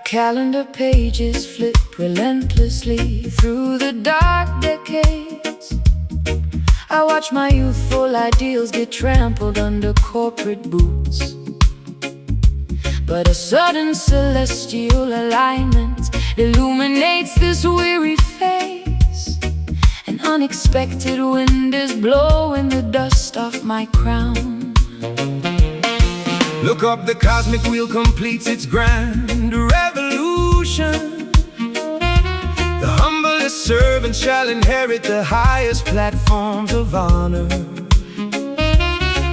Calendar pages flip relentlessly through the dark decades. I watch my youthful ideals get trampled under corporate boots. But a sudden celestial alignment illuminates this weary face. An unexpected wind is blowing the dust off my crown. Look up, the cosmic wheel completes its grand revolution. The humblest servant shall inherit the highest platforms of honor.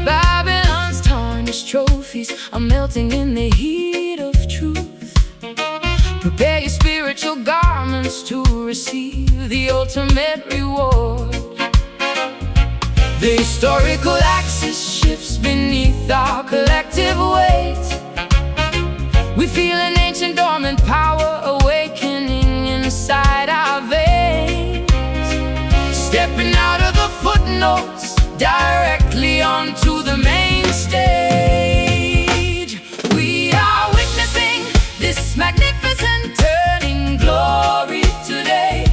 Babylon's tarnished trophies are melting in the heat of truth. Prepare your spiritual garments to receive the ultimate reward. The historical axis shifts beneath our collective weight. We feel an ancient dormant power awakening inside our veins. Stepping out of the footnotes directly onto the main stage. We are witnessing this magnificent turning glory today.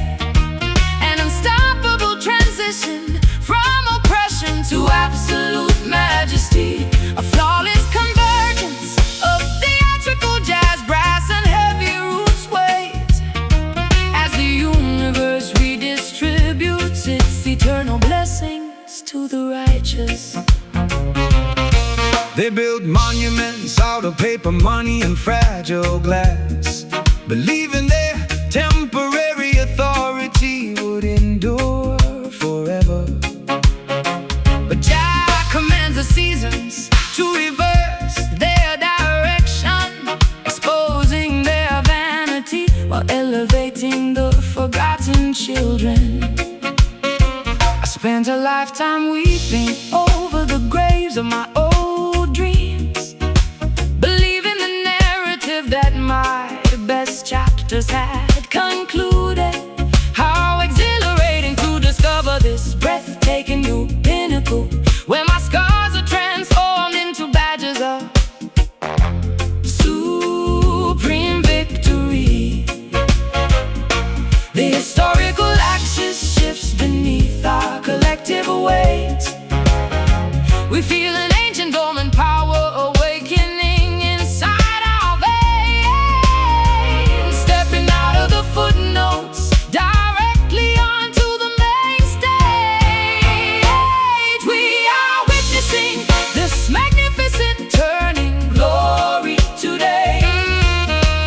An unstoppable transition from oppression to absolute majesty. A flawless convergence of theatrical jazz, brass, and heavy roots weight. As the universe redistributes its eternal blessings to the righteous. They build monuments out of paper, money, and fragile glass, believing their temporary authority would endure forever. But Jah commands the seasons to reverse their direction, exposing their vanity while elevating the forgotten children. I spent a lifetime weeping over the graves of my old dreams, believing the narrative that my best chapters had concluded. How exhilarating to discover this breathtaking new pinnacle, where my scars are transformed into badges of supreme victory. The historical axis shifts beneath our collective weight. We feel an ancient dormant power awakening inside our veins. Stepping out of the footnotes directly onto the main stage. We are witnessing this magnificent turning glory today.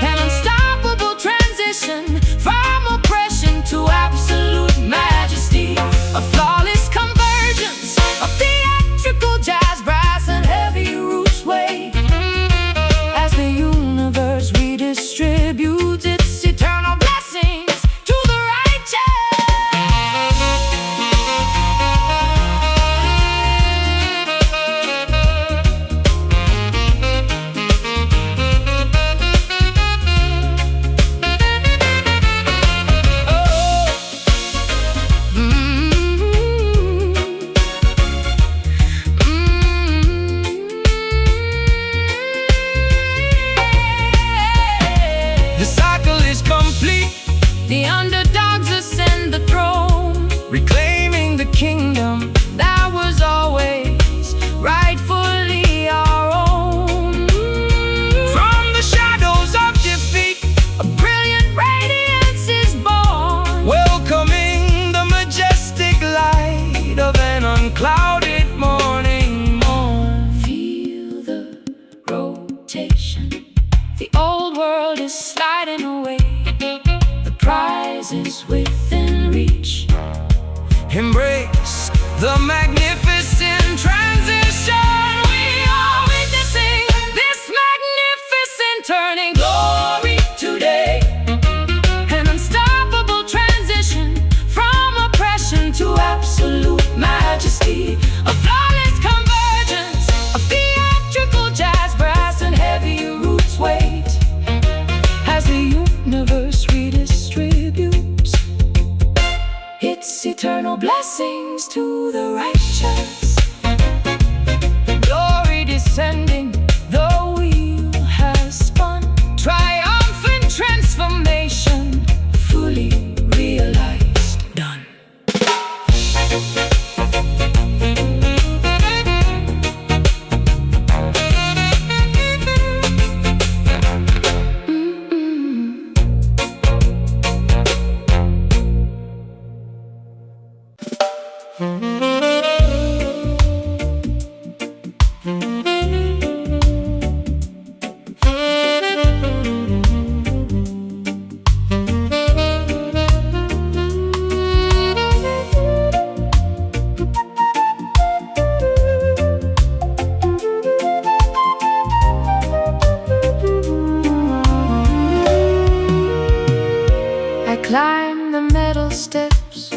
An unstoppable transition from oppression to absolute majesty. A flawless convergence of theatrical jazz, brass, and heavy roots weight. As the universe redistributes its eternal blessings to the The cycle is complete. The underdogs ascend the throne, Reclaiming the kingdom that was always rightfully our own. from the shadows of defeat, A brilliant radiance is born, welcoming the majestic light of an unclouded morning morn. feel the rotation The old world is sliding away. The prize is within reach. Embrace the magnificent transition. We are witnessing this magnificent turning. Glory today. An unstoppable transition from oppression to absolute majesty. A flawless convergence of theatrical jazz, brass and heavy roots weight As the universe redistributes its eternal blessings to the righteous. glory descending, the wheel has spun. Triumphant transformation, Fully realized. done. I climb the metal steps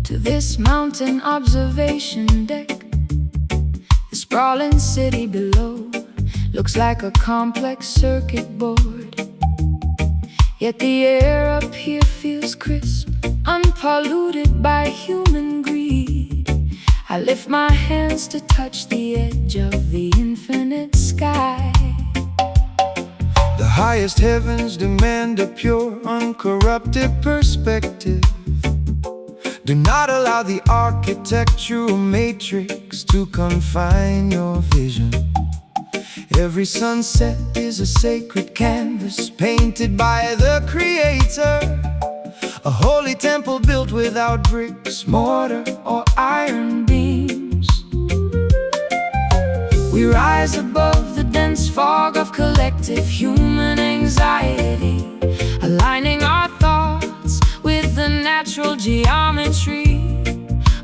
to this mountain observation deck. The sprawling city below looks like a complex circuit board. Yet the air up here feels crisp, unpolluted by human greed. I lift my hands to touch the edge of the infinite sky. The highest heavens demand a pure, uncorrupted perspective. Do not allow the architectural matrix to confine your vision. Every sunset is a sacred canvas painted by the Creator. A holy temple built without bricks, mortar, or iron beams. We rise above the dense fog of collective human anxiety, aligning our thoughts with the natural geometry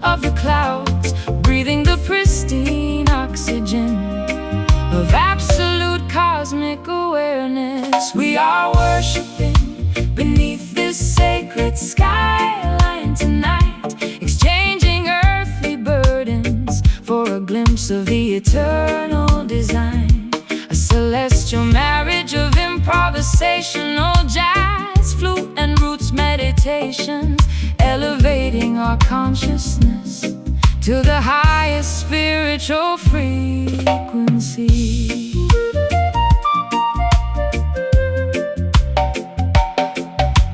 of the clouds, breathing the pristine oxygen of absolute cosmic awareness. We are worshiping beneath this sacred skyline tonight, exchanging earthly burdens for a glimpse of the eternal design. A celestial marriage of improvisational jazz, flute and roots meditations, elevating our consciousness to the highest spiritual frequency.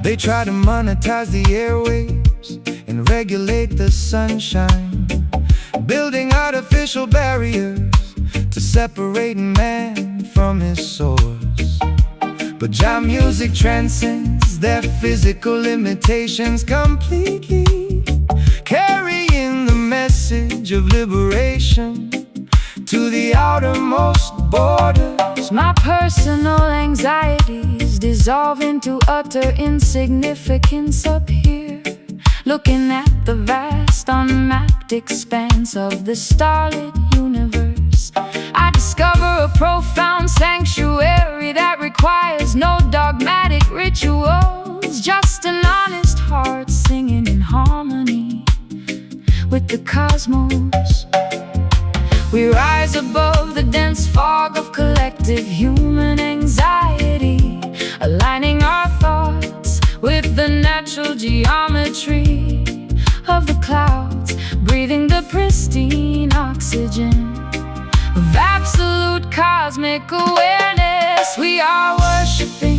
They try to monetize the airwaves and regulate the sunshine, building artificial barriers to separate man from his source. But jam music transcends their physical limitations completely, carrying the message of liberation to the outermost borders. My personal anxieties dissolve into utter insignificance up here, looking at the vast unmapped expanse of the starlit universe. I discover a profound sanctuary that requires no dogmatic rituals, just an honest heart singing in harmony with the cosmos. We rise above the dense fog of collective human anxiety, aligning our thoughts with the natural geometry of the clouds, breathing the pristine oxygen of absolute cosmic awareness. We are worshiping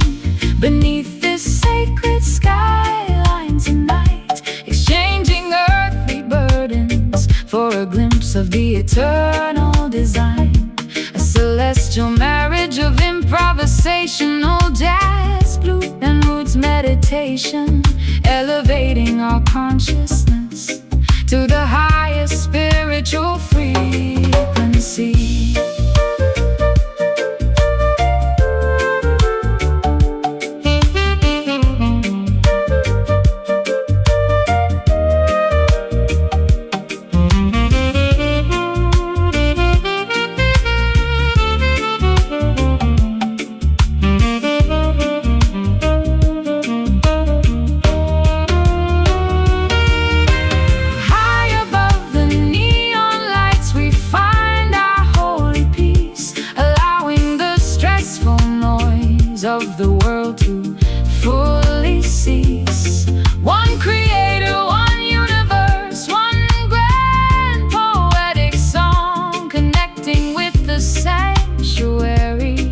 beneath this sacred skyline tonight, exchanging earthly burdens for a glimpse of the eternal design. A celestial marriage of improvisational jazz, flute and roots meditation, elevating our consciousness to the highest spiritual frequency. sanctuary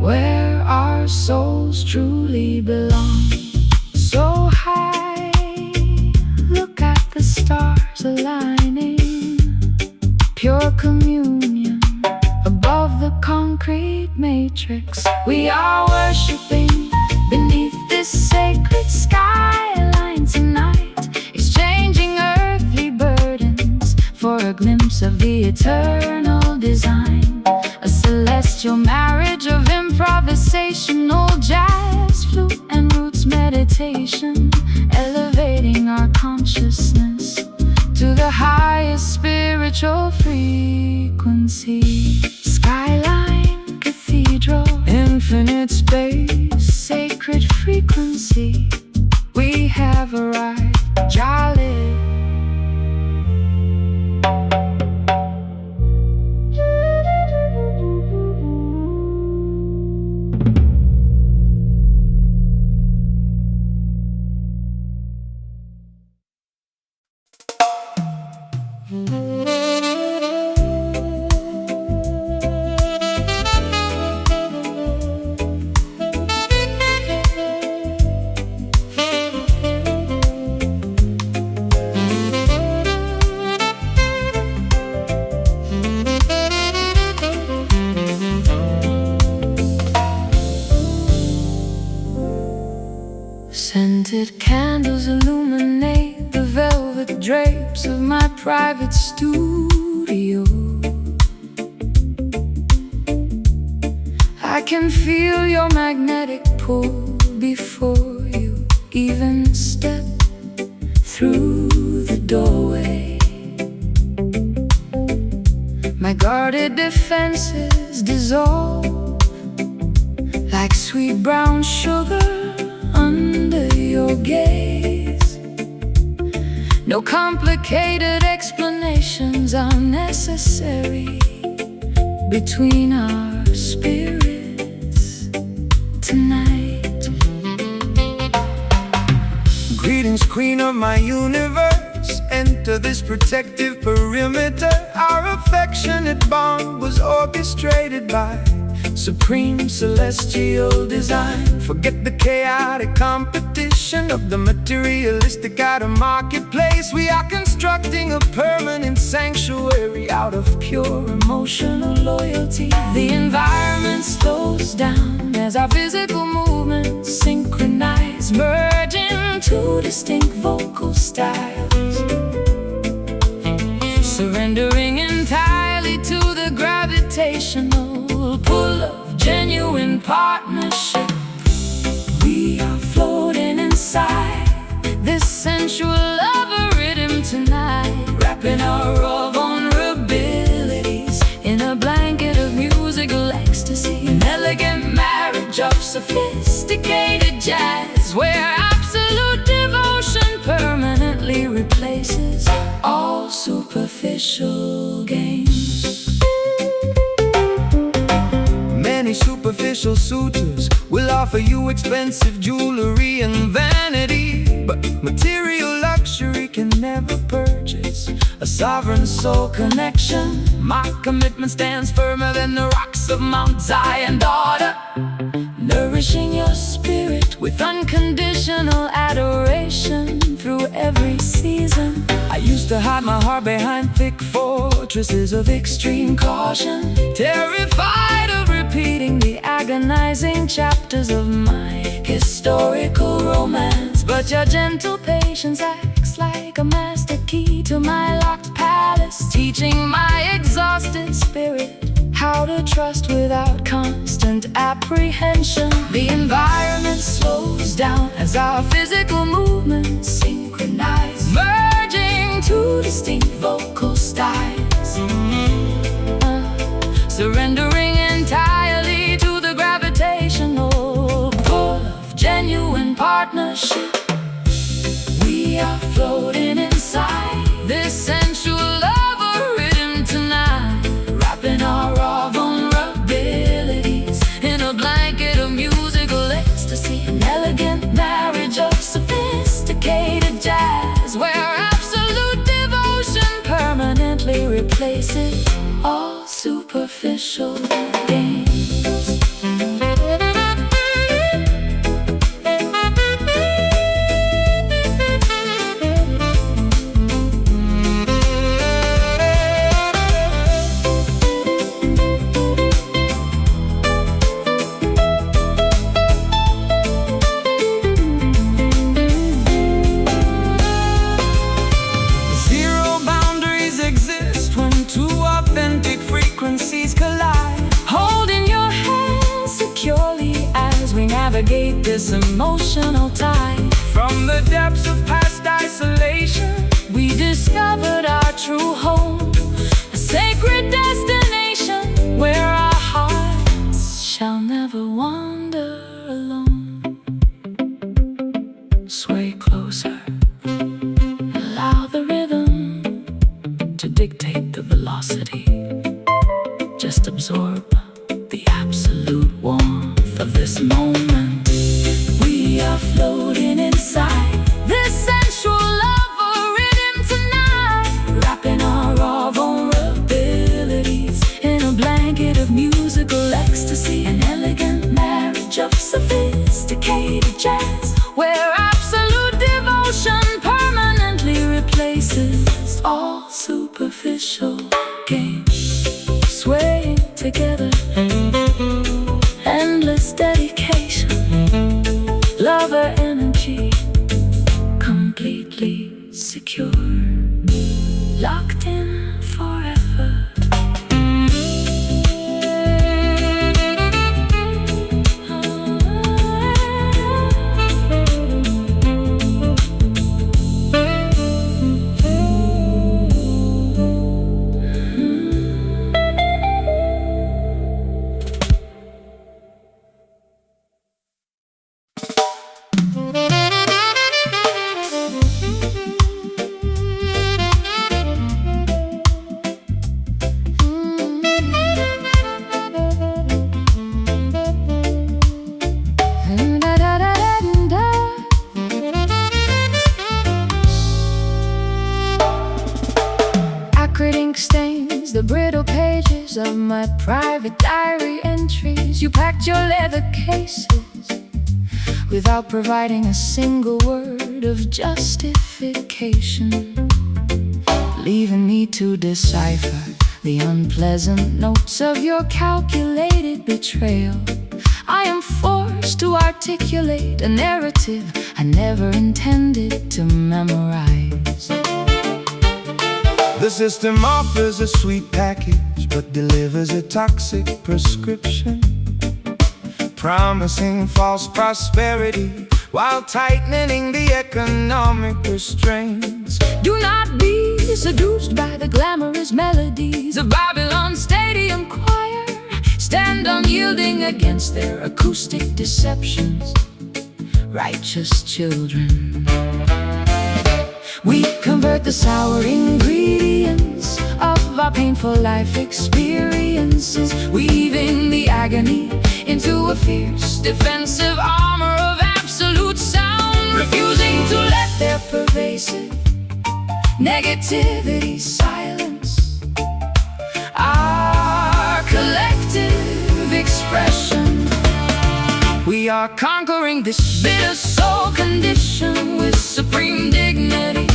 where our souls truly belong. So high, look at the stars aligning, pure communion above the concrete matrix. We are worshiping beneath this sacred skyline tonight, exchanging earthly burdens for a glimpse of the eternal design. A celestial marriage of improvisational jazz, flute and roots meditation, elevating our consciousness to the highest spiritual frequency. Skyline, cathedral, infinite space, sacred frequency. We have arrived, jolly. Scented candles illuminate the velvet drapes of my private studio. I can feel your magnetic pull before you even step through the doorway. My guarded defenses dissolve like sweet brown sugar under your gaze. No complicated explanations are necessary between our spirits tonight. Greetings, queen of my universe. Enter this protective perimeter. Our affectionate bond was orchestrated by supreme celestial design. Forget the chaotic competition of the materialistic outer marketplace. We are constructing a permanent sanctuary out of pure emotional loyalty. The environment slows down as our physical movements synchronize, merging two distinct vocal styles, surrendering entirely to the gravitational pull of genuine partnership. We are floating inside this sensual love rhythm tonight, wrapping our raw vulnerabilities in a blanket of musical ecstasy. An elegant marriage of sophisticated jazz, where absolute devotion permanently replaces all superficial games. Many superficial suitors will offer you expensive jewelry and vanity, but material luxury can never purchase a sovereign soul connection. My commitment stands firmer than the rocks of Mount Zion, daughter, nourishing your spirit with unconditional adoration through every season. I used to hide my heart behind thick fortresses of extreme caution, terrified of repeating the agonizing chapters of my historical romance. But your gentle patience acts like a master key to my locked palace, teaching my exhausted spirit how to trust without constant apprehension. The environment slows down as our physical movements synchronize, merging two distinct vocal styles, surrendering entirely to the gravitational pull of genuine partnership. We are floating inside this sensual love rhythm tonight, wrapping our raw vulnerabilities in a blanket of musical ecstasy. An elegant marriage of sophisticated jazz, where absolute devotion permanently replaces all superficial navigate this emotional tide. From the depths of past isolation, We discovered our true home, a sacred destination where our hearts shall never wander alone. Sway closer, allow the rhythm to dictate the velocity. Just absorb the absolute warmth of this moment. We are floating inside this sensual lover rhythm tonight, wrapping our raw vulnerabilities in a blanket of musical ecstasy. An elegant marriage of sophisticated jazz, where absolute devotion permanently replaces all superficial games. Swaying together, endless dedication, lover energy, completely secure, locked in forever. Acrid ink stains the brittle pages of my private diary entries. You packed your leather cases without providing a single word of justification, leaving me to decipher the unpleasant notes of your calculated betrayal. I am forced to articulate a narrative I never intended to memorize. the system offers a sweet package, but delivers a toxic prescription, promising false prosperity while tightening the economic restraints. Do not be seduced by the glamorous melodies of Babylon's stadium choir. Stand unyielding against their acoustic deceptions, righteous children. We convert the sour ingredients of our painful life experiences, weaving the agony into a fierce defensive armor of absolute sound, refusing to let their pervasive negativity silence our collective expression. We are conquering this bitter soul condition with supreme dignity,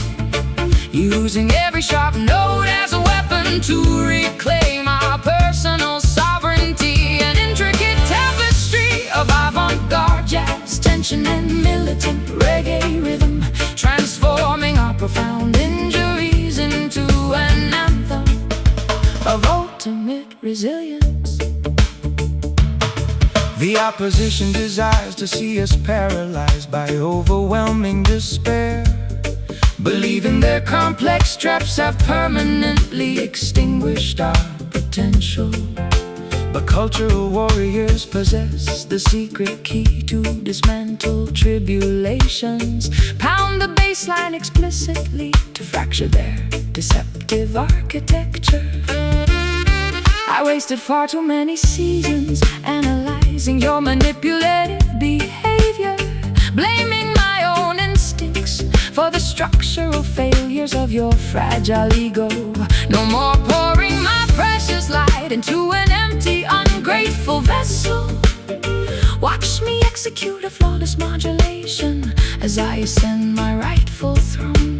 using every sharp note as a weapon to reclaim our personal sovereignty. An intricate tapestry of avant-garde jazz, tension and militant reggae rhythm, transforming our profound injuries into an anthem of ultimate resilience. The opposition desires to see us paralyzed by overwhelming despair, believing their complex traps have permanently extinguished our potential. But cultural warriors possess the secret key to dismantle tribulations, pound the baseline explicitly to fracture their deceptive architecture. I wasted far too many seasons analyzing your manipulative behavior, blaming my own instincts for the structural failures of your fragile ego. No more pouring my precious light into an empty, ungrateful vessel. Watch me execute a flawless modulation as I ascend my rightful throne.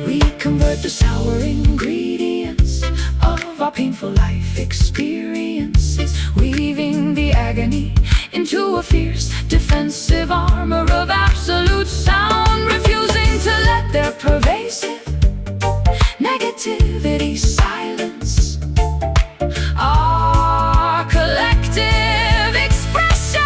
We convert the sour ingredients of our painful life experiences, weaving the agony into a fierce defensive armor of absolute sound, refusing to let their pervasive negativity silence our collective expression.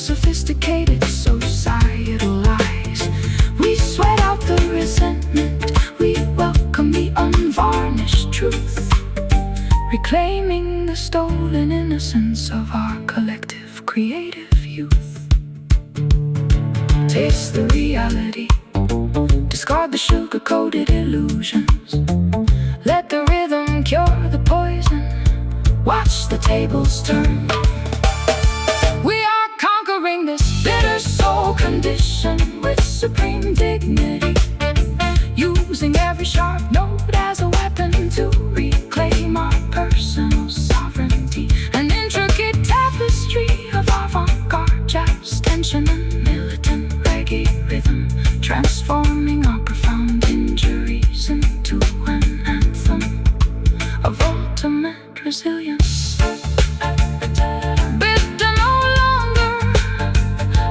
sophisticated societal lies. We sweat out the resentment, we welcome the unvarnished truth, reclaiming the stolen innocence of our collective creative youth. Taste the reality, discard the sugar-coated illusions. Let the rhythm cure the poison, watch the tables turn. We are conquering this bitter soul condition with supreme dignity, using every sharp note as a weapon to reclaim our personal sovereignty. An intricate tapestry of avant-garde jazz, tension and militant reggae rhythm, transforming our profound injuries into an anthem of ultimate resilience. Bitter no longer,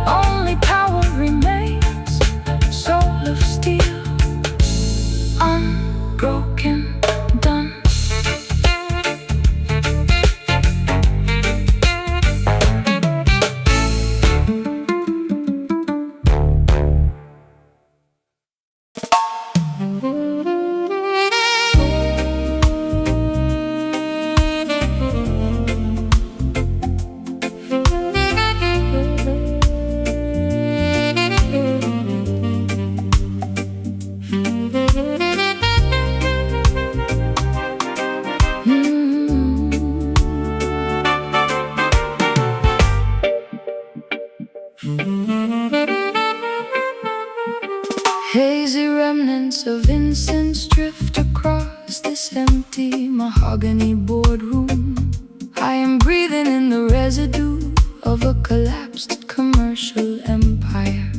only power remains. Soul of steel, unbroken, done. Hazy remnants of incense drift across this empty mahogany boardroom. I am breathing in the residue of a collapsed commercial empire.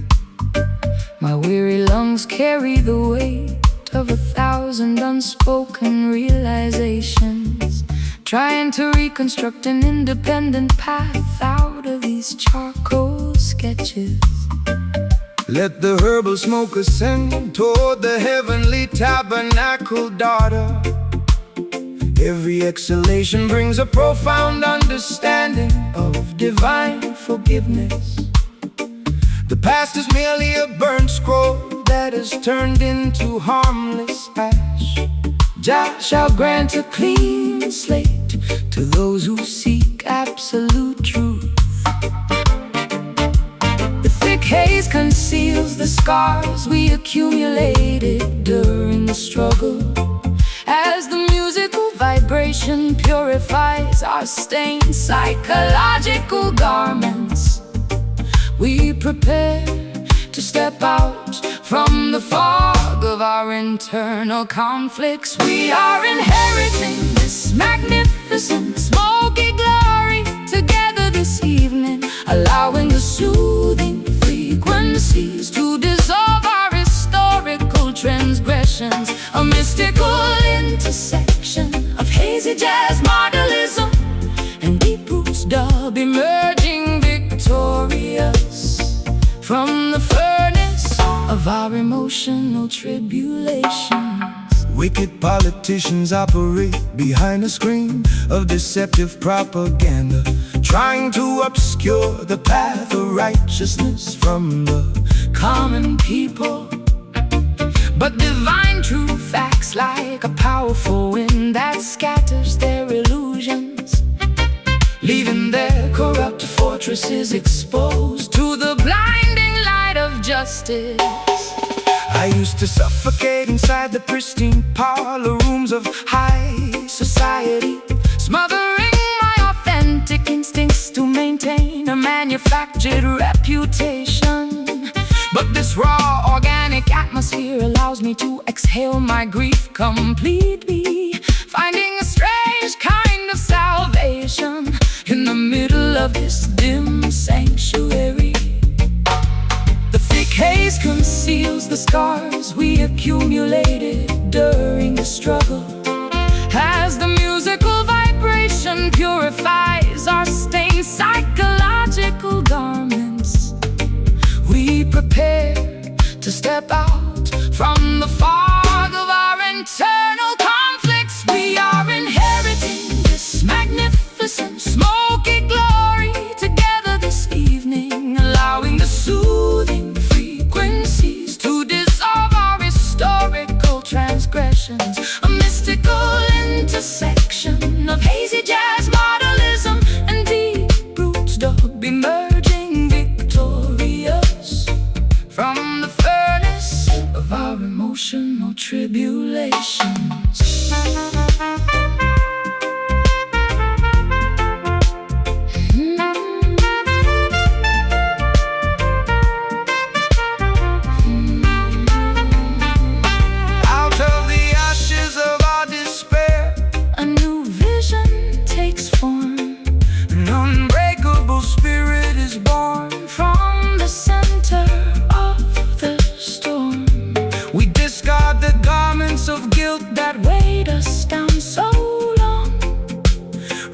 My weary lungs carry the weight of 1,000 unspoken realizations, trying to reconstruct an independent path out of these charcoal sketches. Let the herbal smoke ascend toward the heavenly tabernacle, daughter. Every exhalation brings a profound understanding of divine forgiveness. The past is merely a burnt scroll that is turned into harmless ash. Jah shall grant a clean slate to those who seek absolute truth. The thick haze conceals the scars we accumulated during the struggle. As the musical vibration purifies our stained psychological garments, we prepare to step out from the fog of our internal conflicts. We are inheriting this magnificent smoky glory together this evening, allowing the soothing frequencies to dissolve our historical transgressions. A mystical intersection of hazy jazz modernism and deep roots dub, emerging victorious from the furnace of our emotional tribulations. Wicked politicians operate behind a screen of deceptive propaganda, trying to obscure the path of righteousness from the Common people, but divine truth acts like a powerful wind that scatters their illusions, leaving their corrupt fortresses exposed to the blinding light of justice. I used to suffocate inside the pristine parlor rooms of high society, Smothering my authentic instincts to maintain a manufactured reputation. But this raw, organic atmosphere allows me to exhale my grief completely, finding a strange kind of salvation in the middle of this dim sanctuary. The thick haze conceals the scars we accumulated during the struggle. As the musical vibration purifies our stained psychological garments, we prepare to step out from the fog of our internal conflicts. We are inheriting this magnificent smoky glory together this evening,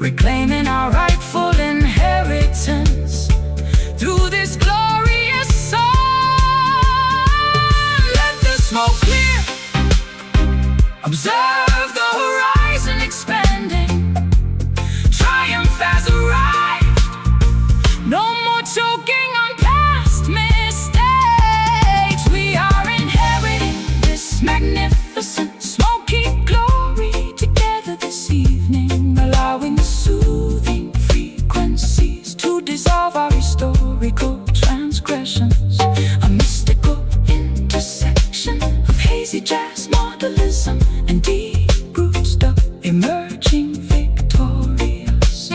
reclaiming our rightful inheritance through this glorious song. Let the smoke clear, observe the horizon expanding. Triumph has arrived, no more choking on past mistakes. We are inheriting this magnificent smoky glory together this evening, allowing the soothing frequencies to dissolve our historical transgressions. A mystical intersection of hazy jazz modelism and deep roots dub emerging victorious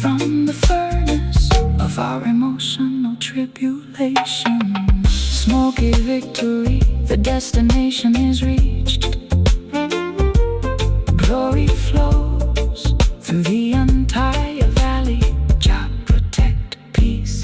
from the furnace of our emotional tribulation. Smoky victory, the destination is reached. Glory flows through the entire valley. Jah protect peace.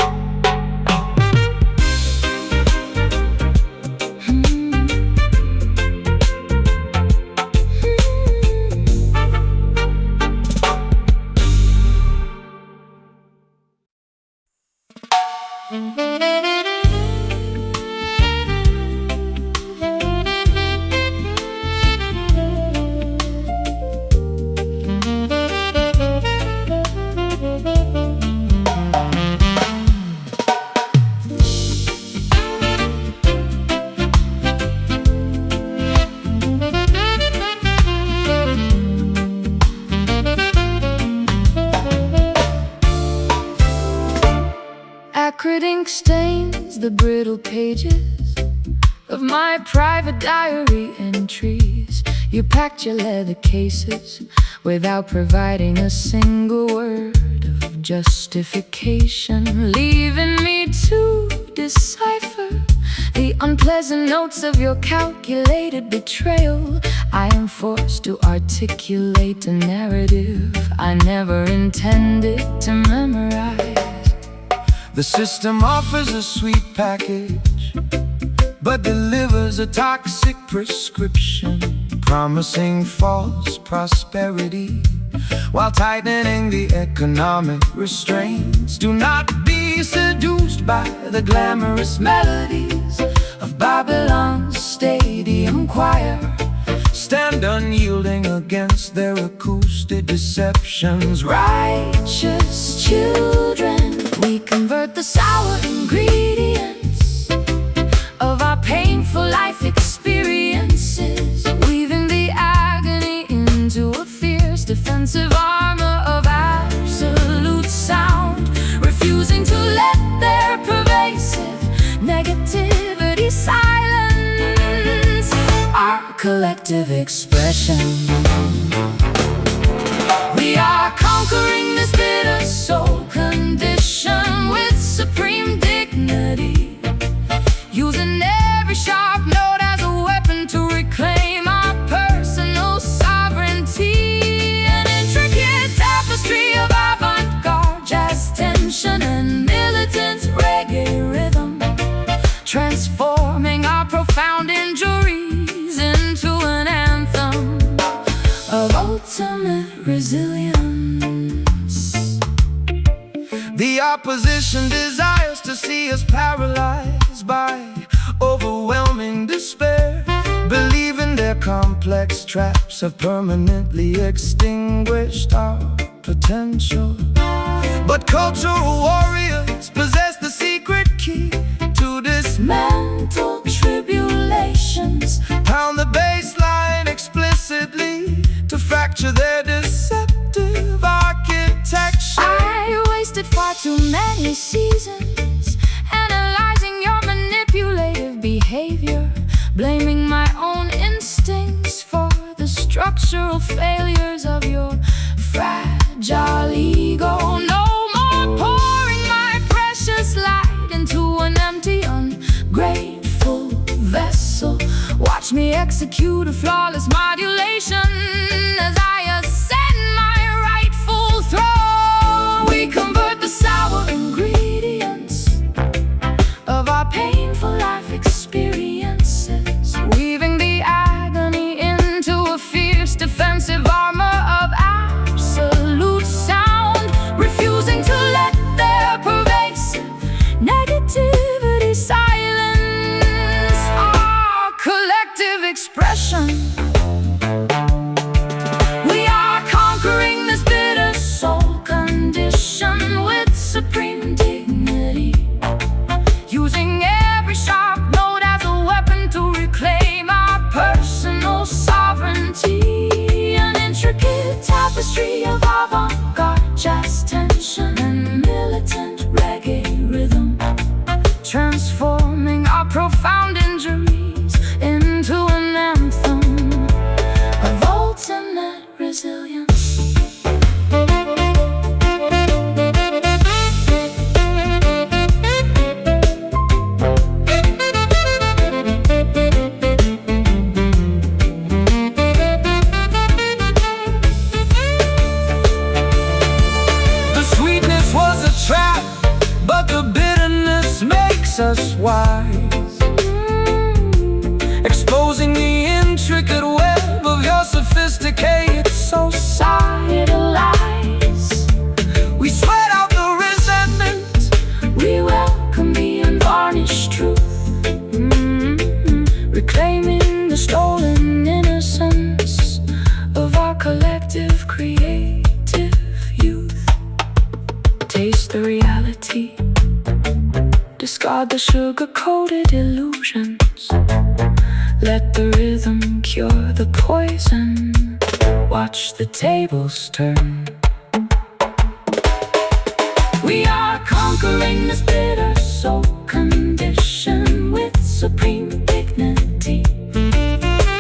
Acrid ink stains the brittle pages of my private diary entries. You packed your leather cases without providing a single word of justification, leaving me to decipher the unpleasant notes of your calculated betrayal. I am forced to articulate a narrative I never intended to memorize. The system offers a sweet package, but delivers a toxic prescription, promising false prosperity while tightening the economic restraints. Do not be seduced by the glamorous melodies of Babylon's stadium choir. Stand unyielding against their acoustic deceptions. Righteous children, we convert the sour ingredients of our painful life experiences, weaving the agony into a fierce defensive armor of absolute sound, refusing to let their pervasive negativity silence our collective expression. We are conquering this bitter soul condition with supreme dignity, using every sharp note as a weapon to reclaim our personal sovereignty. An intricate tapestry of avant-garde jazz tension and militant reggae rhythm, transforming our profound injuries into an anthem of ultimate resilience. The opposition desires to see us paralyzed by overwhelming despair, believing their complex traps have permanently extinguished our potential. But cultural warriors possess the secret key to dismantle tribulations, pound the bass line explicitly to fracture their deceptive architecture. I wasted far too many seasons analyzing your manipulative behavior, blaming my own instincts for the structural failures of your fragile ego. No more pouring my precious light into an empty, ungrateful vessel. Watch me execute a flawless modulation as I ascend my rightful throne. We convert the sour ingredients of our painful life experiences, weaving the agony into a fierce defensive armor of absolute makes us wise, exposing the intricate web of your sophisticated societal lies. We sweat out the resentment, We welcome the unvarnished truth, reclaiming the stolen innocence of our collective creative youth. Taste the reality, discard the sugar-coated illusions. Let the rhythm cure the poison. Watch the tables turn. We are conquering this bitter soul condition with supreme dignity,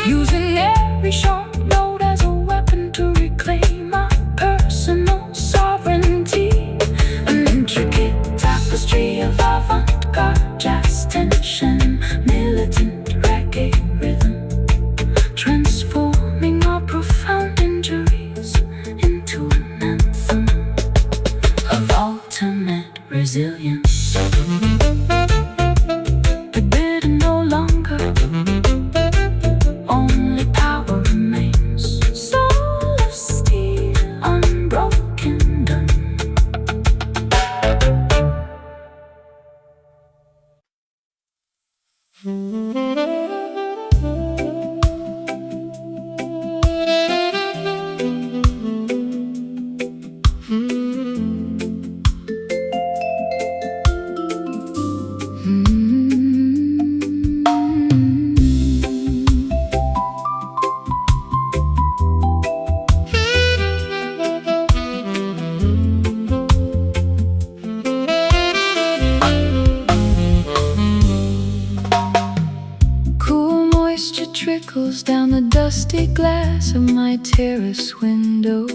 using every sharp note as a weapon to reclaim our personal sovereignty. An intricate tapestry of avant-garde jazz tension, militant reggae rhythm, transforming our profound injuries into an anthem of ultimate resilience. The bitter no longer, only power remains. Soul of steel, unbroken, done. Cool moisture trickles down the dusty glass of my terrace window.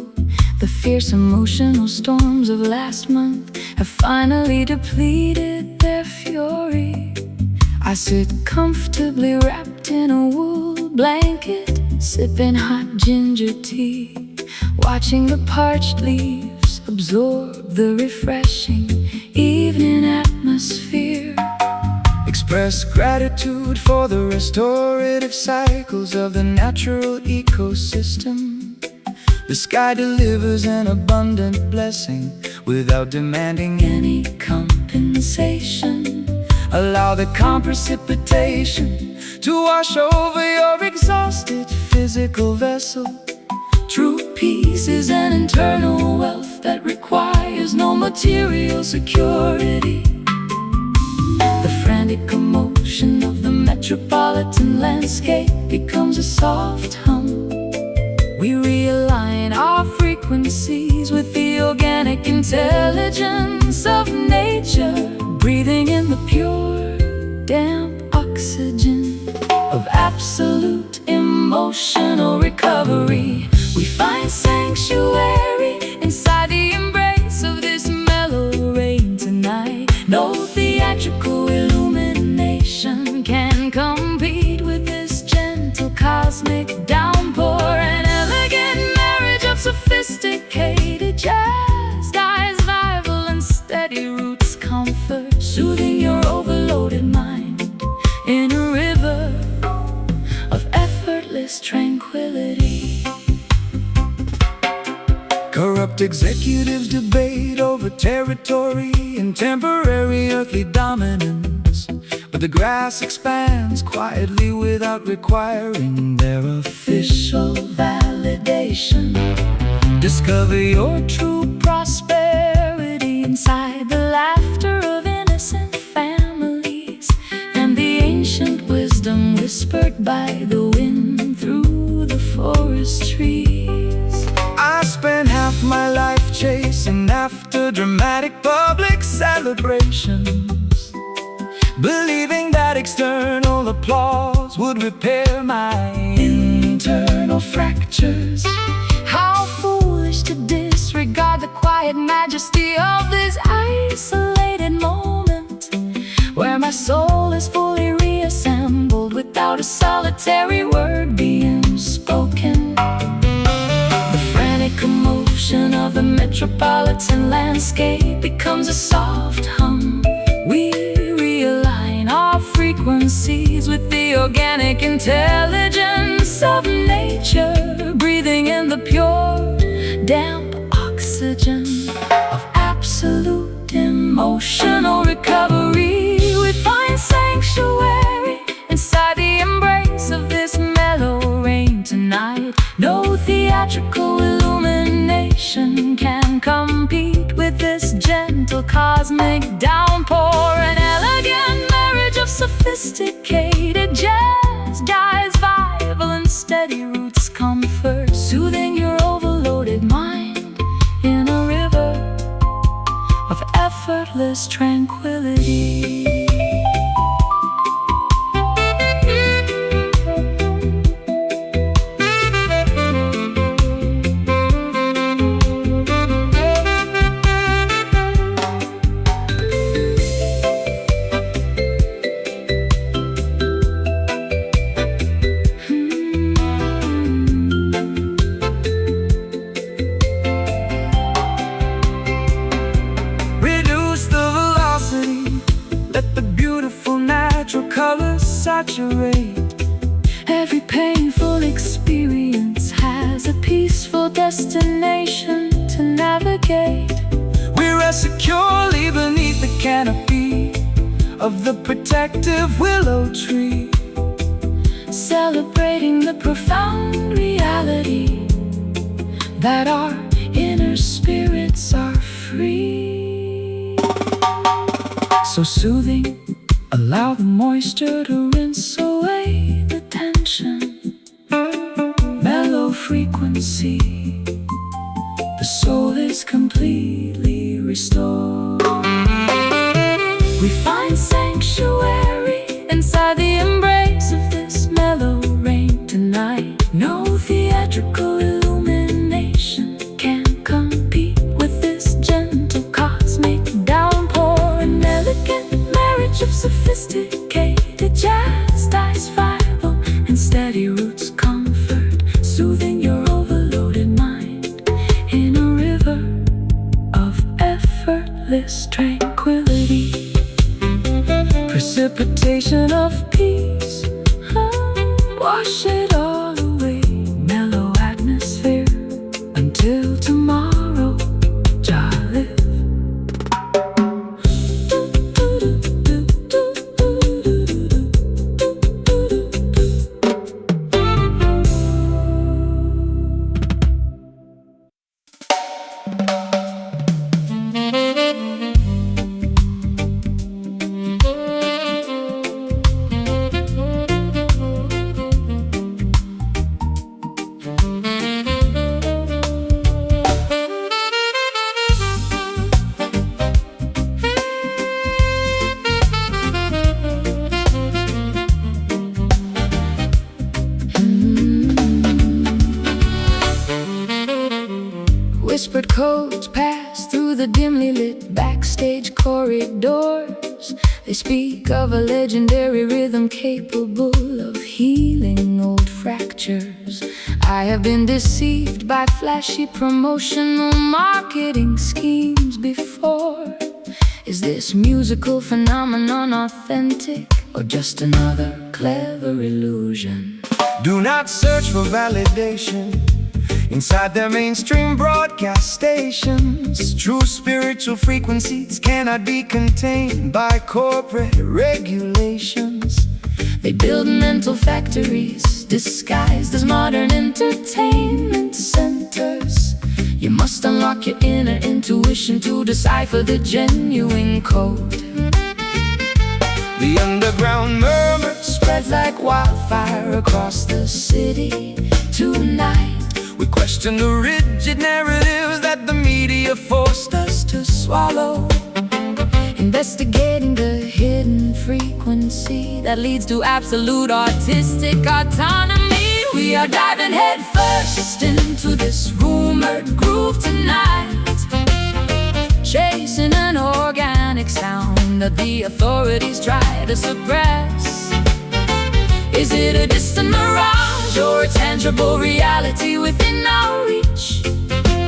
The fierce emotional storms of last month have finally depleted their fury. I sit comfortably wrapped in a wool blanket, sipping hot ginger tea, watching the parched leaves absorb the refreshing evening atmosphere. express gratitude for the restorative cycles of the natural ecosystem. The sky delivers an abundant blessing without demanding any compensation. Allow the calm precipitation to wash over your exhausted physical vessel. True peace is an internal wealth that requires no material security. The frantic commotion of the metropolitan landscape becomes a soft hum. We realign our frequencies with the organic intelligence of nature, breathing in the pure, damp oxygen of absolute emotional recovery. We find sanctuary inside the embrace of this mellow rain tonight. No theatrical illumination can compete with this gentle cosmic downpour. An elegant marriage of sophisticated jazz, dies vital and steady roots comfort, soothing your overloaded mind in a river of effortless tranquility. Corrupt executives debate over territory and temporary earthly dominance, but the grass expands quietly without requiring their official validation. Discover your true prosperity inside the laughter of innocent families and the ancient wisdom whispered by the wind through the forest trees. I spent half my life chasing after dramatic public celebrations, believing that external applause would repair my internal fractures. How foolish to disregard the quiet majesty of this isolated moment, where my soul is fully reassembled without a solitary word being spoken. The frantic commotion of the metropolitan landscape becomes a soft hum. We realize frequencies with the organic intelligence of nature, breathing in the pure, damp oxygen of absolute emotional recovery. We find sanctuary inside the embrace of this mellow rain tonight. No theatrical illumination can compete with this gentle cosmic downpour. An elegant marriage of sophisticated jazz, guys, violent, steady roots, comfort, soothing your overloaded mind in a river of effortless tranquility. Colors saturate. Every painful experience has a peaceful destination to navigate. We rest securely beneath the canopy of the protective willow tree, celebrating the profound reality that our inner spirits are free. So soothing, allow the moisture to rinse away the tension. Mellow frequency, the soul is completely restored. We find sanctuary inside the embrace of this mellow rain tonight. No theatrical illumination can compete with this gentle cosmic downpour. An elegant marriage of sophisticated jazz, dice, viable, and steady roots, comfort, soothing your overloaded mind in a river of effortless tranquility. Precipitation of peace, wash it all away. Mellow atmosphere until tomorrow. Jah live. Whispered codes pass through the dimly lit backstage corridors. They speak of a legendary rhythm capable of healing old fractures. I have been deceived by flashy promotional marketing schemes before. Is this musical phenomenon authentic or just another clever illusion? Do not search for validation inside their mainstream broadcast stations. True spiritual frequencies cannot be contained by corporate regulations. They build mental factories disguised as modern entertainment centers. You must unlock your inner intuition to decipher the genuine code. The underground murmur Spreads like wildfire across the city tonight. We question the rigid narratives that the media forced us to swallow. Investigating the hidden frequency that leads to absolute artistic autonomy. We are diving headfirst into this rumored groove tonight, chasing an organic sound that the authorities try to suppress. Is it a distant mirage or a tangible reality within our reach?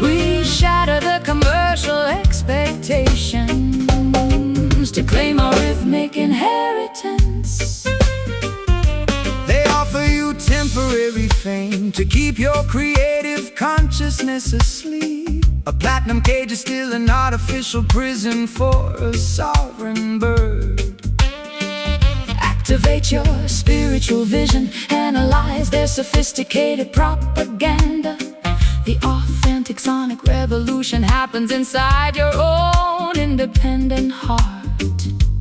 We shatter the commercial expectations to claim our rhythmic inheritance. temporary fame to keep your creative consciousness asleep. A platinum cage is still an artificial prison for a sovereign bird. Activate your spiritual vision, analyze their sophisticated propaganda. The authentic sonic revolution happens inside your own independent heart.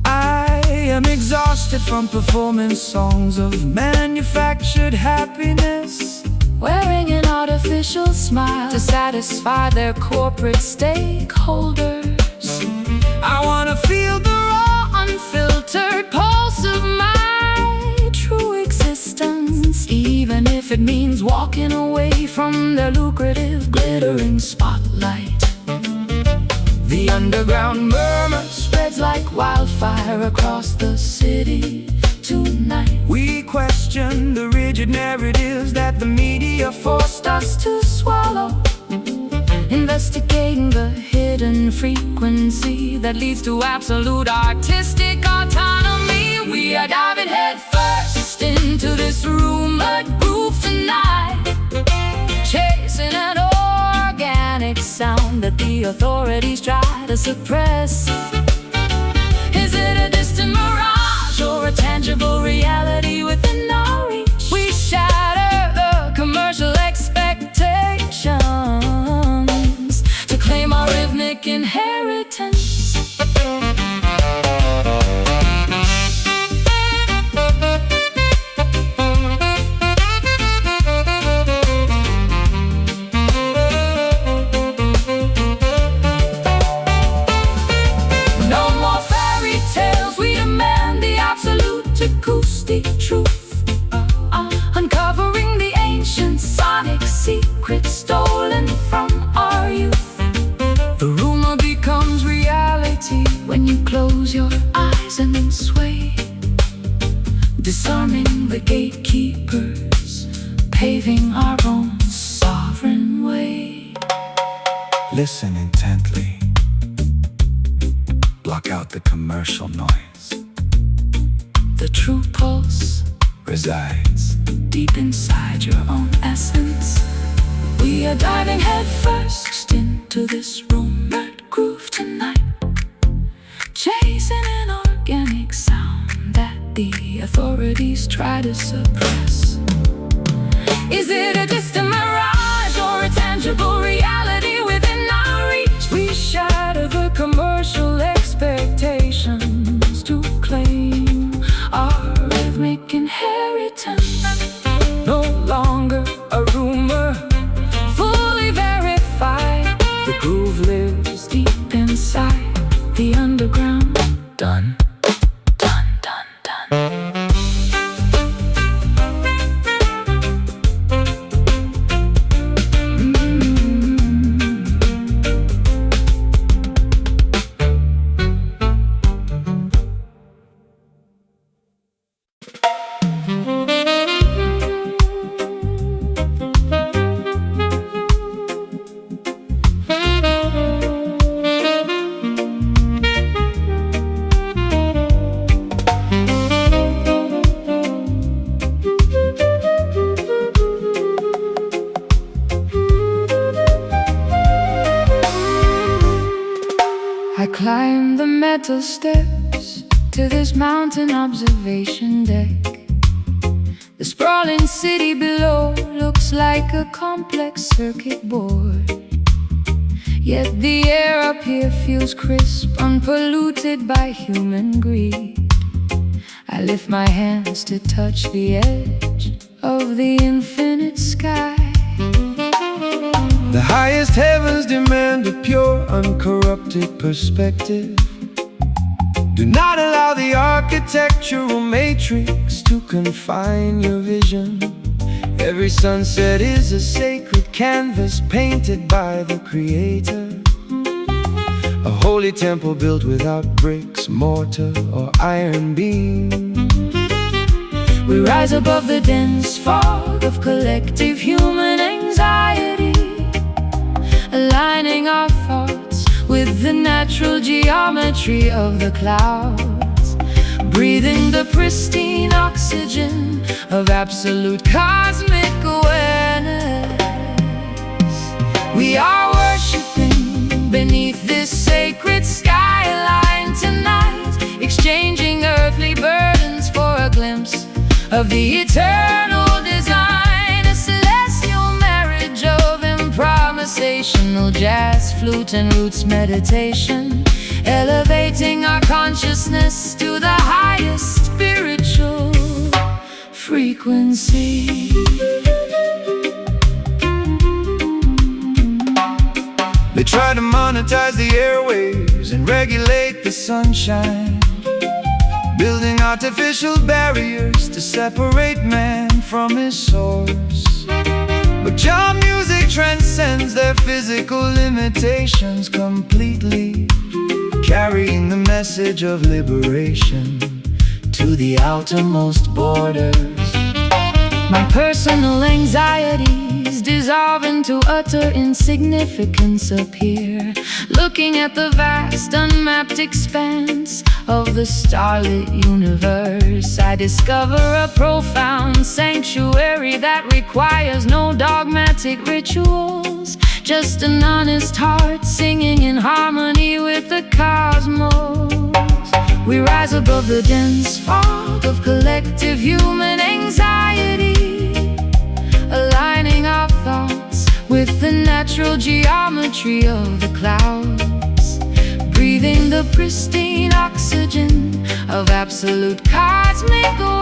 I am exhausted from performing songs of manufactured happiness, wearing an artificial smile to satisfy their corporate stakeholders. I wanna feel the raw, unfiltered pulse of my true existence, even if it means walking away from their lucrative, glittering spotlight. The underground murmur spreads like wildfire across the city tonight. We question the rigid narratives that the media forced us to swallow, investigating the hidden frequency that leads to absolute artistic autonomy. We are diving head first into this rumored groove tonight, chasing an organic sound that the authorities try to suppress. Is it a distant mirage or a tangible reality within our reach? We shatter the commercial expectations to claim our rhythmic inheritance. Acoustic truth, uncovering the ancient sonic secrets stolen from our youth. The rumor becomes reality when you close your eyes and then sway, disarming the gatekeepers, paving our own sovereign way. Listen intently, block out the commercial noise. The true pulse resides deep inside your own essence. We are diving head first into this rumored groove tonight, chasing an organic sound that the authorities try to suppress. Is it a distant mirage or a tangible reality within our reach? We shatter the commercial expectations to claim our rhythmic inheritance. No longer a rumor, fully verified. The groove lives deep inside the underground. Done, done, done, done. I climb the metal steps to this mountain observation deck. The sprawling city below looks like a complex circuit board, yet the air up here feels crisp, unpolluted by human greed. I lift my hands to touch the edge of the infinite sky. The highest heavens demand a pure, uncorrupted perspective. Do not allow the architectural matrix to confine your vision. Every sunset is a sacred canvas painted by the Creator. A holy temple built without bricks, mortar, or iron beams. We rise above the dense fog of collective human anxiety, aligning our thoughts with the natural geometry of the clouds, breathing the pristine oxygen of absolute cosmic awareness. We are worshiping beneath this sacred skyline tonight, exchanging earthly burdens for a glimpse of the eternal design. A celestial marriage of improvisational jazz, flute and roots meditation, elevating our consciousness to the highest spiritual frequency. They try to monetize the airwaves and regulate the sunshine, building artificial barriers to separate man from his source. But Jah music transcends their physical limitations completely, carrying the message of liberation to the outermost borders. My personal anxieties dissolve into utter insignificance appear, looking at the vast unmapped expanse of the starlit universe. I discover a profound sanctuary that requires no dogmatic rituals, just an honest heart singing in harmony with the cosmos. We rise above the dense fog of collective human anxiety, aligning our thoughts with the natural geometry of the clouds, breathing the pristine oxygen of absolute cosmic awareness.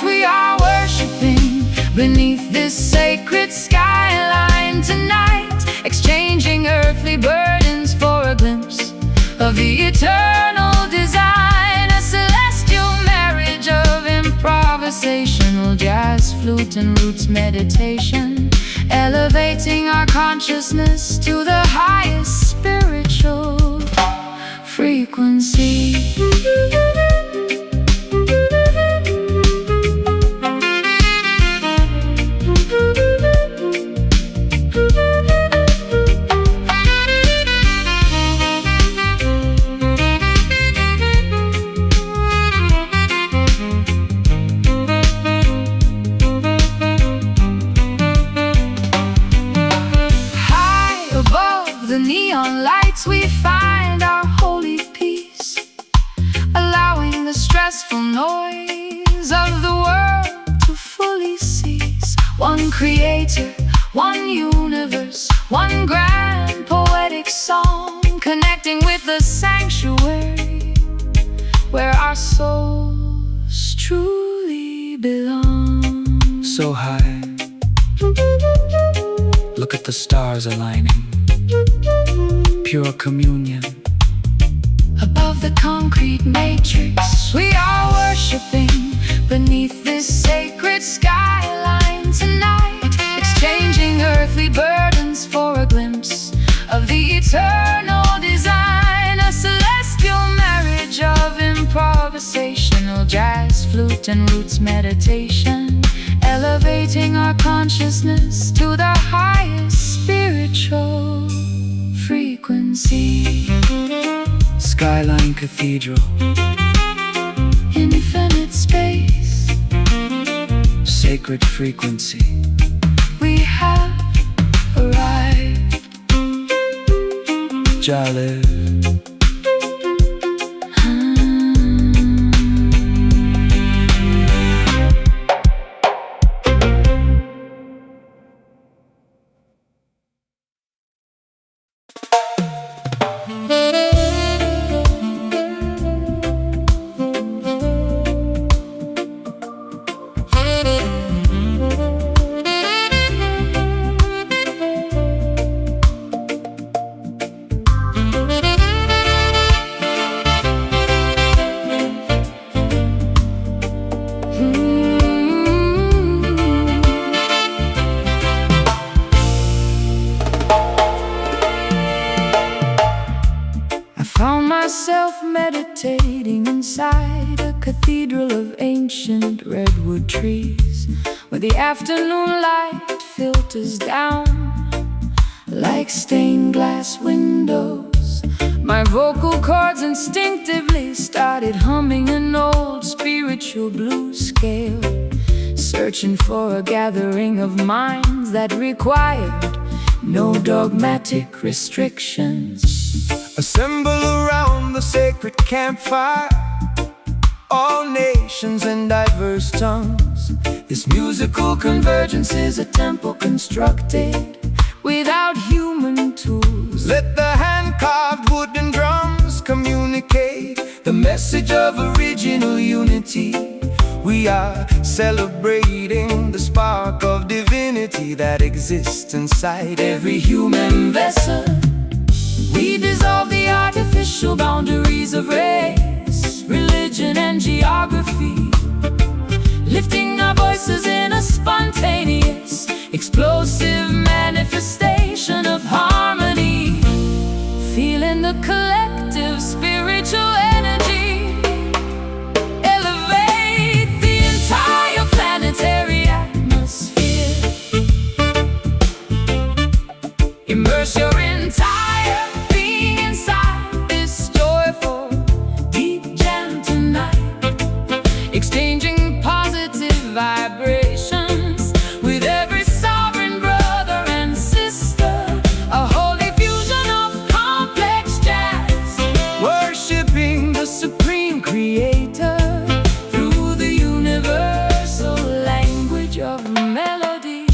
We are worshiping beneath this sacred skyline tonight, exchanging earthly burdens for a glimpse of the eternal design. A celestial marriage of improvisational jazz, flute and roots meditation, elevating our consciousness to the highest spiritual frequency. The neon lights, we find our holy peace, allowing the stressful noise of the world to fully cease. One creator, one universe, one grand poetic song, connecting with the sanctuary where our souls truly belong. So high, look at the stars aligning, pure communion. Above the concrete matrix, we are worshiping beneath this sacred skyline tonight, exchanging earthly burdens for a glimpse of the eternal design. A celestial marriage of improvisational jazz, flute and roots meditation, elevating our consciousness to the highest spiritual frequency. Skyline Cathedral, infinite space, sacred frequency. We have arrived. Jah live. Found myself meditating inside a cathedral of ancient redwood trees, where the afternoon light filters down like stained glass windows. My vocal cords instinctively started humming an old spiritual blues scale, searching for a gathering of minds that required no dogmatic restrictions. Assemble around the sacred campfire, all nations and diverse tongues. This musical convergence is a temple constructed without human tools. Let the hand-carved wooden drums communicate the message of original unity. We are celebrating the spark of divinity that exists inside every human vessel. We dissolve the artificial boundaries of race, religion, and geography, lifting our voices in a spontaneous, explosive manifestation of harmony, feeling the collective spiritual energy elevate the entire planetary atmosphere. Immerse your entire being inside this joyful deep jam tonight, exchanging positive vibrations with every sovereign brother and sister. A holy fusion of complex jazz, Worshipping the supreme creator through the universal language of melody.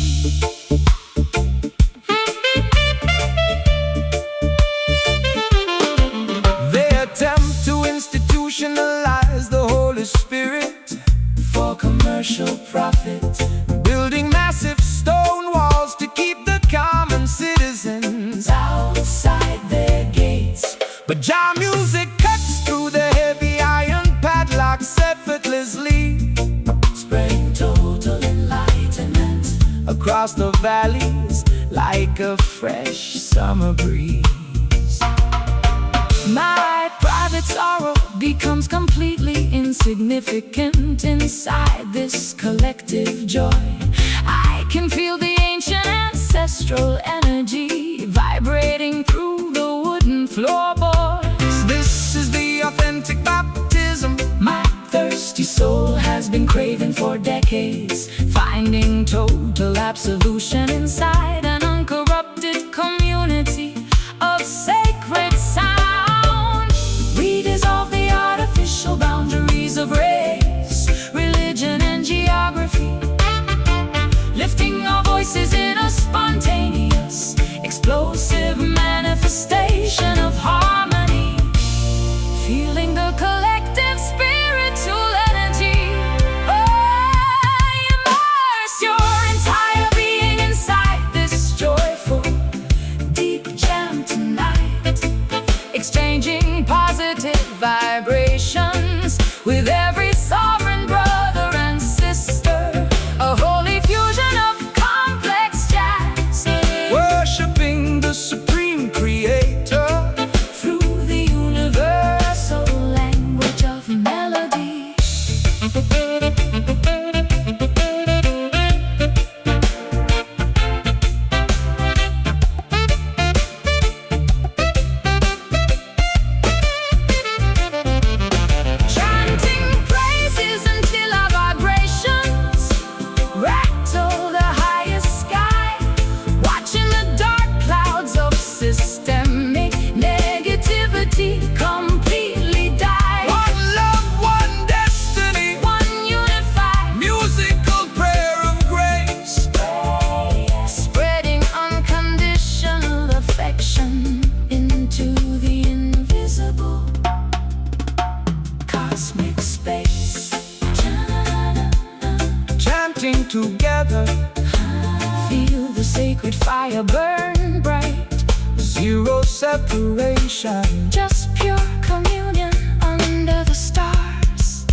they attempt to institutionalize the Holy Spirit For commercial profit, building massive stone walls to keep the common citizens out. outside their gates. But jam music cuts through the heavy iron padlocks effortlessly, Spreading total enlightenment across the valleys like a fresh summer breeze. My private sorrow becomes completely insignificant inside this collective joy. I can feel the ancient ancestral energy vibrating through the wooden floorboards. This is the authentic baptism My thirsty soul has been craving for decades, finding total absolution inside an uncorrupted community of sacred sound. We dissolve the artificial boundaries of race, religion, and geography, lifting our voices in a spontaneous, explosive manifestation of harmony, feeling the collective spiritual energy. Oh, immerse your entire being inside this joyful deep jam tonight, exchanging positive vibrations with every sovereign brother and sister. A holy fusion of complex jazz, worshipping the supreme creator through the universal language of melody. Chanting praises until our vibrations rattle the highest sky, watching the dark clouds of systemic negativity completely die. One love, one destiny, One unified, musical prayer of grace. spreading unconditional affection into the invisible cosmic space. Chanting together, Feel the sacred fire burn bright, zero separation. just pure communion under the stars.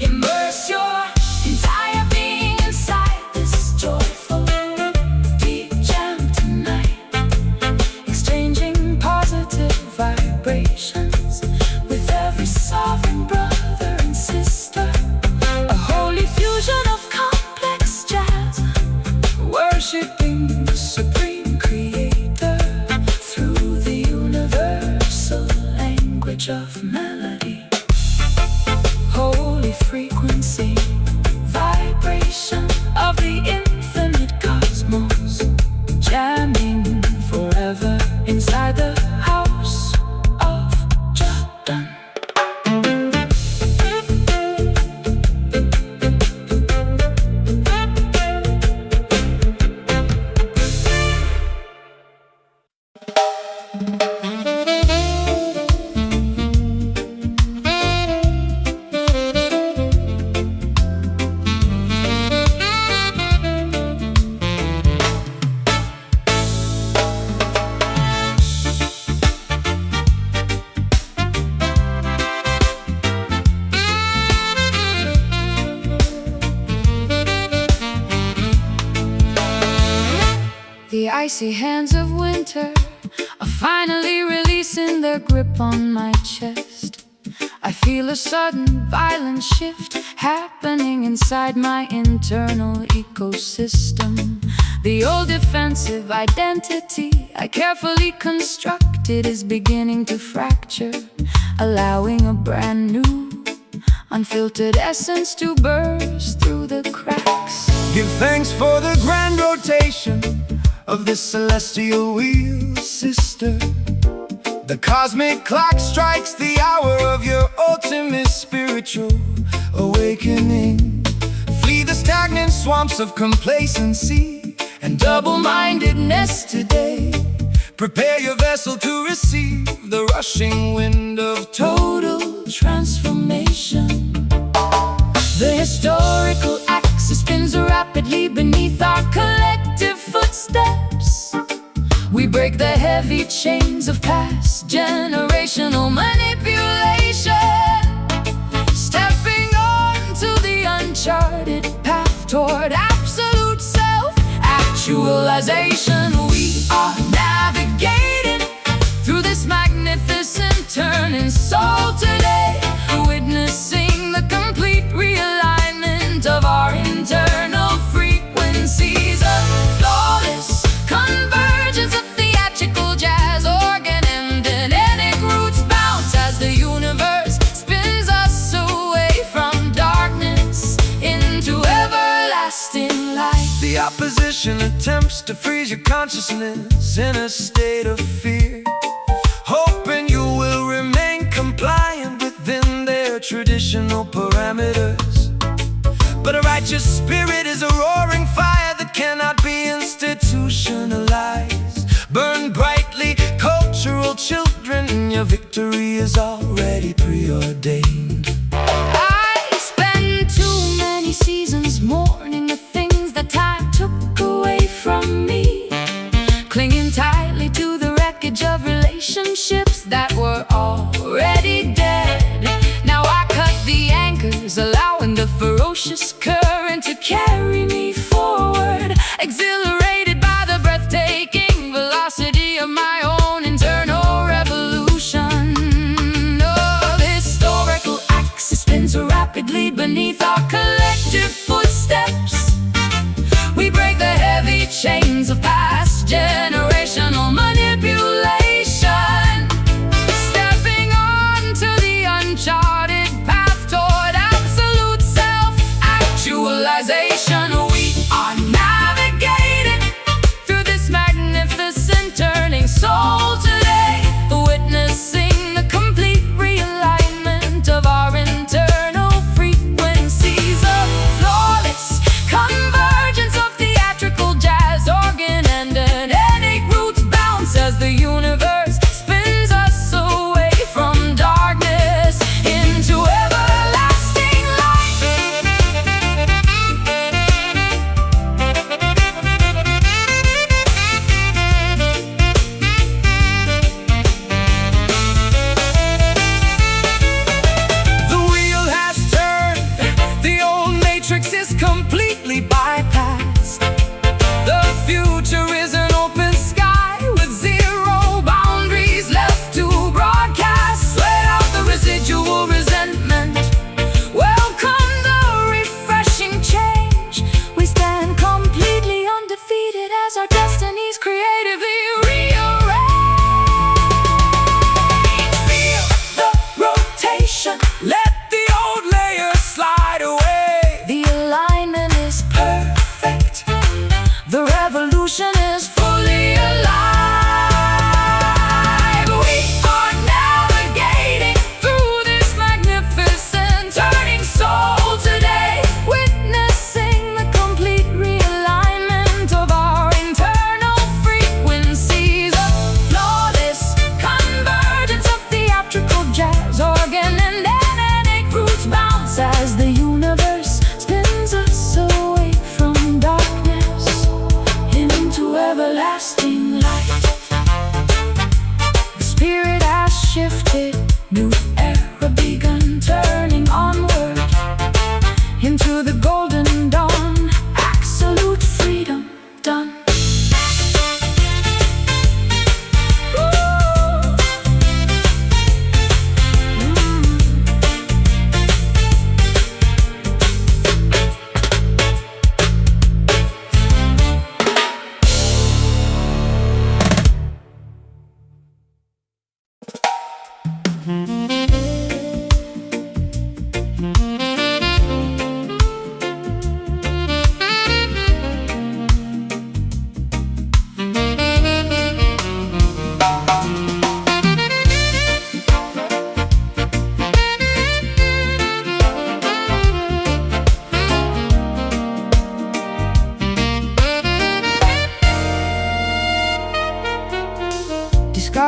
Immerse your entire being inside this joyful deep jam tonight, exchanging positive vibrations with every sovereign brother and sister. A holy fusion of complex jazz, worshipping the supreme creator through the universal language of melody. Holy frequency, inside the house of Jordan. The icy hands of winter are finally releasing their grip on my chest. I feel a sudden violent shift happening inside my internal ecosystem. The old defensive identity I carefully constructed is beginning to fracture, allowing a brand new, unfiltered essence to burst through the cracks. Give thanks for the grand rotation of this celestial wheel, sister. The cosmic clock strikes the hour of your ultimate spiritual awakening. Flee the stagnant swamps of complacency and double-mindedness today. Prepare your vessel to receive the rushing wind of total transformation. The historical axis spins rapidly beneath our collective footsteps. We break the heavy chains of past generational manipulation, stepping on to the uncharted path toward absolute self-actualization. We are navigating through this magnificent turning soul today, witnessing the complete realignment of our internal frequencies. A flawless convergence of theatrical jazz, organ and genetic roots bounce as the universe spins us away from darkness into everlasting light. The opposition attempts to freeze your consciousness in a state of fear, hoping you will remain compliant within their traditional parameters. But a righteous spirit is a roaring fire that cannot be institutionalized. Burn brightly, cultural children, your victory is already preordained. I spend too many seasons mourning the things that time took away from me, clinging tightly to the wreckage of relationships that were already dead. Now I cut the anchors, allowing the ferocious current to carry me forward, exhilarated by the breathtaking velocity of my own internal revolution. Oh, the historical axis spins rapidly beneath our collective footsteps. We break the heavy chains of past generational manipulation, stepping on to the uncharted path toward absolute self-actualization. We are navigating through this magnificent turning soul today, witnessing the complete realignment of our internal frequencies. A flawless convergence of theatrical jazz, organ and genetic roots bounce as the universe spins us away from darkness into everlasting light. The wheel has turned, the old matrix is completely bypassed. The future is an open sky with zero boundaries.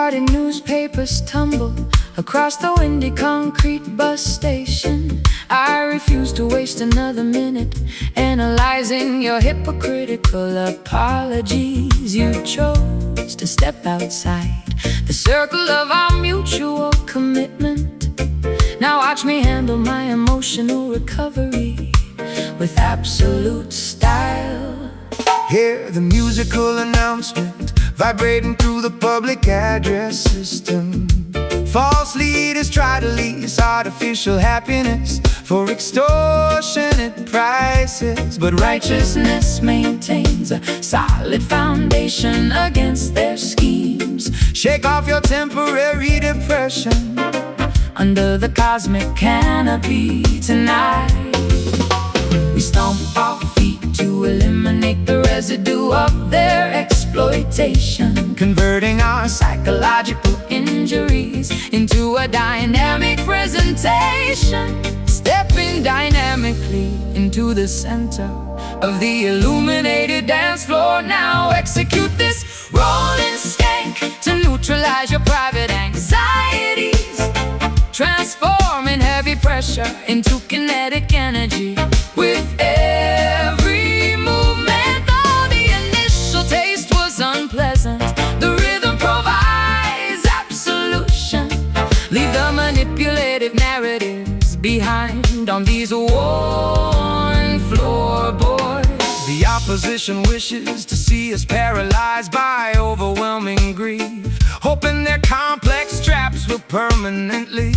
discarded newspapers tumble across the windy concrete bus station. I refuse to waste another minute analyzing your hypocritical apologies. You chose to step outside the circle of our mutual commitment. Now watch me handle my emotional recovery with absolute style. Hear the musical announcement vibrating through the public address system. False leaders try to lease artificial happiness for extortionate prices, but righteousness maintains a solid foundation against their schemes. Shake off your temporary depression under the cosmic canopy tonight. We stomp our feet to eliminate the residue of their exploitation, converting our psychological injuries into a dynamic presentation. Stepping dynamically into the center of the illuminated dance floor. Now execute this rolling skank to neutralize your private anxieties, transforming heavy pressure into kinetic energy. With every movement, though the initial taste was unpleasant, the rhythm provides absolution. Leave the manipulative narratives behind on these worn floorboards. The opposition wishes to see us paralyzed by overwhelming grief, hoping their complex traps will permanently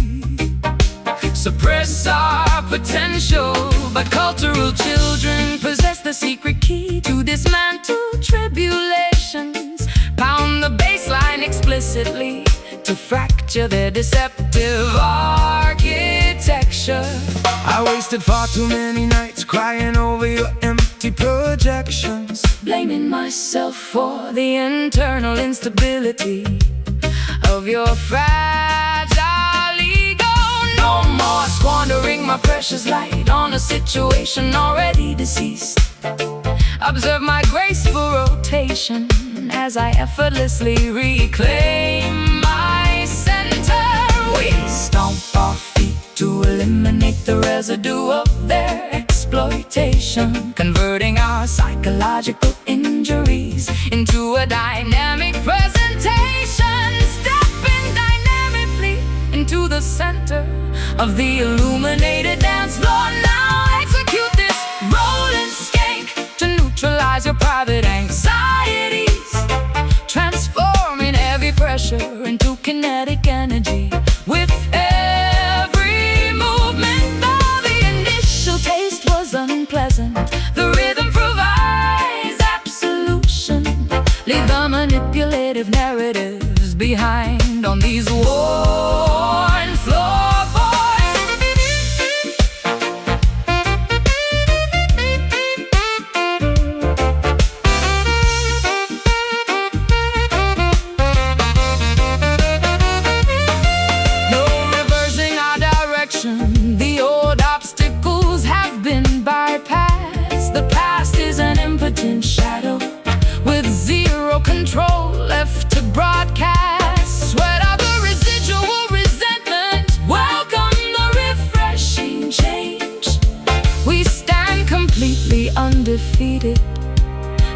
suppress our potential. But cultural children possess the secret key to dismantle tribulations, pound the baseline explicitly to fracture their deceptive architecture. I wasted far too many nights crying over your empty projections, blaming myself for the internal instability of your fragile ego. No more squandering my precious light on a situation already deceased. Observe my graceful rotation as I effortlessly reclaim my center. We stomp our feet to eliminate the residue of their exploitation, converting our psychological injuries into a dynamic presentation. Stepping dynamically into the center of the illuminated dance floor. Now execute this rolling skank to neutralize your private anxieties, transforming heavy pressure into kinetic energy. With every movement, though the initial taste was unpleasant, the rhythm provides absolution. Leave the manipulative narratives behind on these worn floorboards. No reversing our direction. The old obstacles have been bypassed. The past is an impotent shadow with zero control left to broadcast. Sweat out the residual resentment, welcome the refreshing change. We stand completely undefeated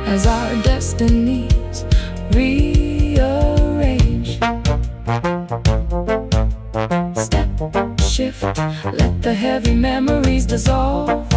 as our destinies rearrange. Step, shift, let the heavy memories dissolve.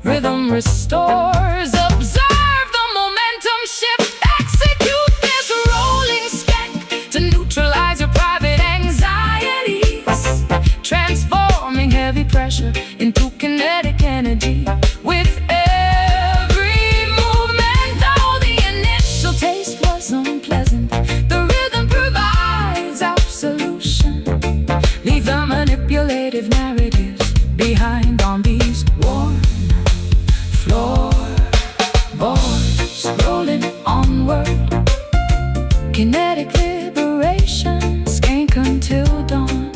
Rhythm restores, observe the momentum shift. Execute this rolling skank to neutralize your private anxieties, transforming heavy pressure into kinetic energy. With every movement, though the initial taste was unpleasant, the rhythm provides absolution. Leave the manipulative narratives behind on these worn floorboards, rolling onward. Kinetic liberation, skank until dawn.